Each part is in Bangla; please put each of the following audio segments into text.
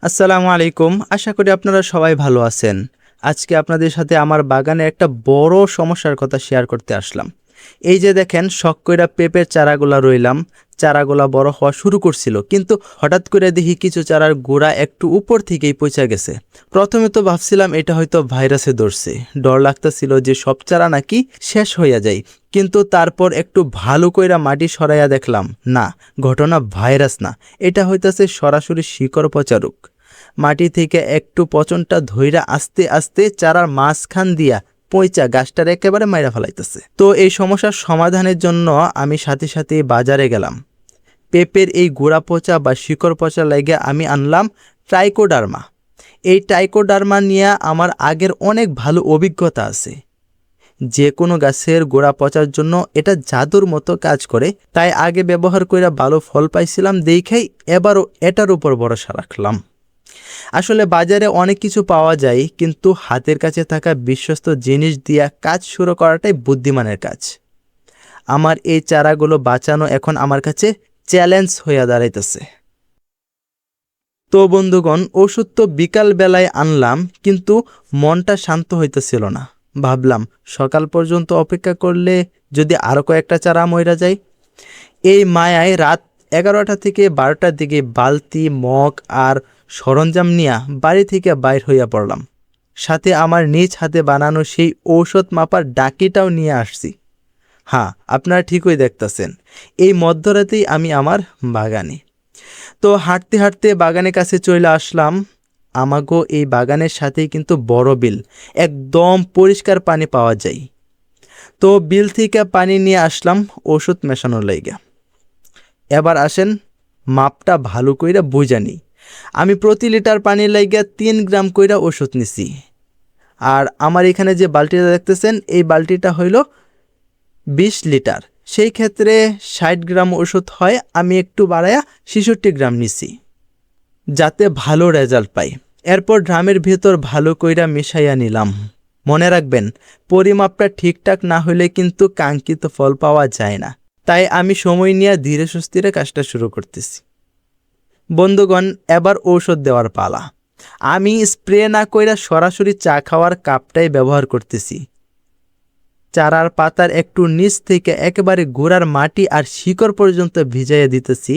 আসসালামু আলাইকুম। আশা করি আপনারা সবাই ভালো আছেন। আজকে আপনাদের সাথে আমার বাগানে একটা বড় সমস্যার কথা শেয়ার করতে আসলাম। এই যে দেখেন, শখ কইরা পেঁপের চারাগুলা রইলাম, চারাগুলা বড় হওয়া শুরু করছিল, কিন্তু হঠাৎ করে দেখি কিছু চারার গোড়া একটু উপর থেকেই পচে গেছে। প্রথমে তো ভাবছিলাম এটা হয়তো ভাইরাসে ধরছে, ডর লাগতেছিল যে সব চারা নাকি শেষ হইয়া যায়। কিন্তু তারপর একটু ভালো কইরা মাটি সরাইয়া দেখলাম, না, ঘটনা ভাইরাস না, এটা হইতাছে সরাসরি শিকড় পচা রোগ। মাটি থেকে একটু পচনটা ধইরা আস্তে আস্তে চারার মাঝখান দিয়া পয়চা গাছটার একেবারে মাইরা ফেলাইতেছে। তো এই সমস্যার সমাধানের জন্য আমি সাথে সাথে বাজারে গেলাম। পেঁপের এই গোড়া পচা বা শিকড় পচা লাগে আমি আনলাম ট্রাইকোডার্মা। এই ট্রাইকোডার্মা নিয়ে আমার আগের অনেক ভালো অভিজ্ঞতা আছে। যে কোনো গাছের গোড়া পচার জন্য এটা জাদুর মতো কাজ করে, তাই আগে ব্যবহার করে ভালো ফল পাইছিলাম দেখেই এবারও এটার উপর ভরসা রাখলাম। আসলে বাজারে অনেক কিছু পাওয়া যায়, কিন্তু হাতের কাছে থাকা বিশ্বস্ত জিনিস দিয়া কাজ শুরু করাটাই বুদ্ধিমানের কাজ। আমার এই চারাগুলো বাঁচানো এখন আমার কাছে চ্যালেঞ্জ হইয়া দাঁড়াইতেছে। তো বন্ধুগণ, ওষুধ তো বিকাল বেলায় আনলাম, কিন্তু মনটা শান্ত হইতেছিল না। ভাবলাম সকাল পর্যন্ত অপেক্ষা করলে যদি আরও কয়েকটা চারা মইরা যায়। এই মায়ায় রাত 11টা থেকে 12টার দিকে বালতি, মগ আর সরঞ্জাম নিয়ে বাড়ি থেকে বাইর হইয়া পড়লাম। সাথে আমার নিজ হাতে বানানো সেই ঔষধ মাপার ডাকিটাও নিয়ে আসছি। হ্যাঁ, আপনারা ঠিকই দেখতেছেন, এই মধ্যরাতেই আমি আমার বাগানে। তো হাঁটতে হাঁটতে বাগানের কাছে চলে আসলাম। আমাগো এই বাগানের সাথেই কিন্তু বড় বিল, একদম পরিষ্কার পানি পাওয়া যায়। তো বিল থেকে পানি নিয়ে আসলাম ওষুধ মেশানোর লাইগা। এবার আসেন মাপটা ভালো কইরা বুঝা নিই। আমি প্রতি লিটার পানির লাইগা 3 গ্রাম কইরা ওষুধ নিছি। আর আমার এখানে যে বালতিটা দেখতেছেন, এই বালতিটা হইল 20 লিটার। সেই ক্ষেত্রে 60 গ্রাম ওষুধ হয়, আমি একটু বাড়ায়া 66 গ্রাম নিছি, যাতে ভালো রেজাল্ট পাই। এরপর ড্রামের ভেতর ভালো কইরা মিশাইয়া নিলাম। মনে রাখবেন, পরিমাপটা ঠিকঠাক না হলে কিন্তু কাঙ্ক্ষিত ফল পাওয়া যায় না। তাই আমি সময় নিয়ে ধীরে সুস্থিরে কাজটা শুরু করতেছি। বন্ধুগণ, এবার ঔষধ দেওয়ার পালা। আমি স্প্রে না কইরা সরাসরি চা খাওয়ার কাপটাই ব্যবহার করতেছি। চারার পাতার একটু নিচ থেকে একেবারে গোড়ার মাটি আর শিকড় পর্যন্ত ভিজাইয়া দিতেছি।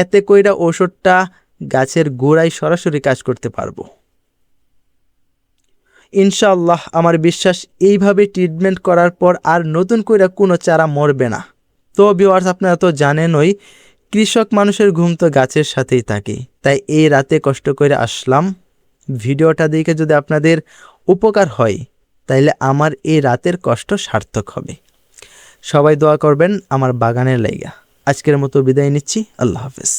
এতে কইরা ঔষধটা গাছের গোড়ায় সরাসরি কাজ করতে পারবো। ইনশাআল্লাহ, আমার বিশ্বাস এইভাবে ট্রিটমেন্ট করার পর আর নতুন কইরা কোনো চারা মরবে না। তো ভিউয়ার্স, আপনারা তো জানেনই, কৃষক মানুষের ঘুম তো গাছের সাথেই থাকে। তাই এই রাতে কষ্ট করে আসলাম। ভিডিওটা দেখে যদি আপনাদের উপকার হয়, তাইলে আমার এই রাতের কষ্ট সার্থক হবে। সবাই দোয়া করবেন আমার বাগানের লাইগা। আজকের মতো বিদায় নিচ্ছি। আল্লাহ হাফেজ।